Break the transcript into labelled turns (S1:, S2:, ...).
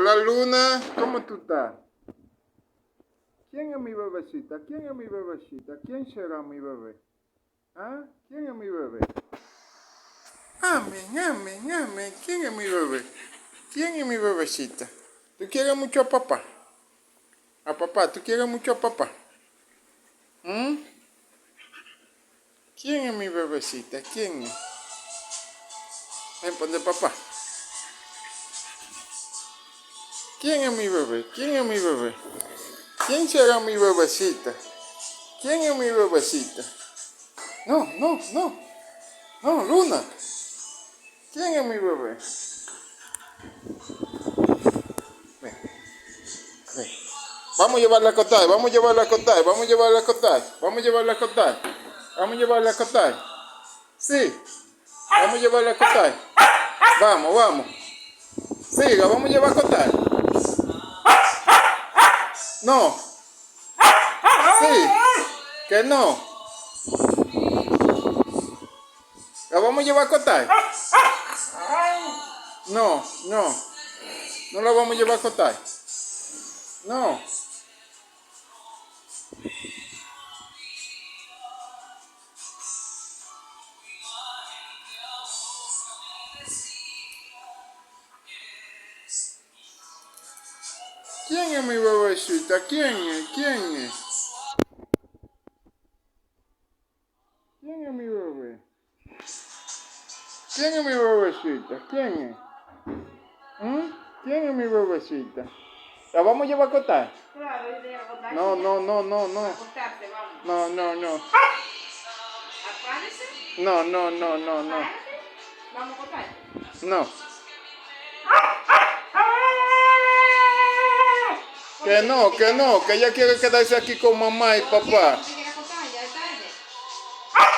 S1: Hola Luna, ¿cómo tú estás? ¿Quién es mi bebecita? ¿Quién es mi bebecita? ¿Quién será mi bebé? ¿Ah? ¿Quién es mi bebé? Amén, amén, amén. ¿Quién es mi bebé? ¿Quién es mi bebecita? ¿Tú quieres mucho a papá? ¿A papá? ¿Tú quieres mucho a papá? ¿Mm? ¿Quién es mi bebecita? ¿Quién es? Ven, pon de papá. ¿Quién es mi bebé? ¿Quién es mi bebé? ¿Quién será mi bebecita? ¿Quién es mi bebecita? No, no, no. No, Luna. ¿Quién es mi bebé? Ven, ven. Vamos a llevarla a acotar, vamos a llevarla a acotar, vamos a llevarla a acotar, vamos a llevarla a acotar, vamos a llevarla a acotar. Sí, vamos a llevarla a acotar. Vamos, vamos. Siga, vamos a llevar a acotar. No. Sí, que no. ¿La vamos a llevar a acotar? No, no. No la vamos a llevar a acotar. No. ¿Quién es mi bebecita? ¿Quién es? ¿Quién es? ¿Quién es mi bebé? ¿Quién es mi bebecita? ¿Quién es? ¿Mm? ¿Quién es mi bebecita? ¿La vamos a llevar a acotar?
S2: Claro, yo tengo que acostarse.
S1: No, no, no, no, no.
S2: Acostarte, vamos.
S1: No, no, no.
S2: Apárese.
S1: No, no, no, no, no.
S2: Apárate. Vamos a acostarte.
S1: No. Que no, que no, que ella quiere quedarse aquí con mamá y papá.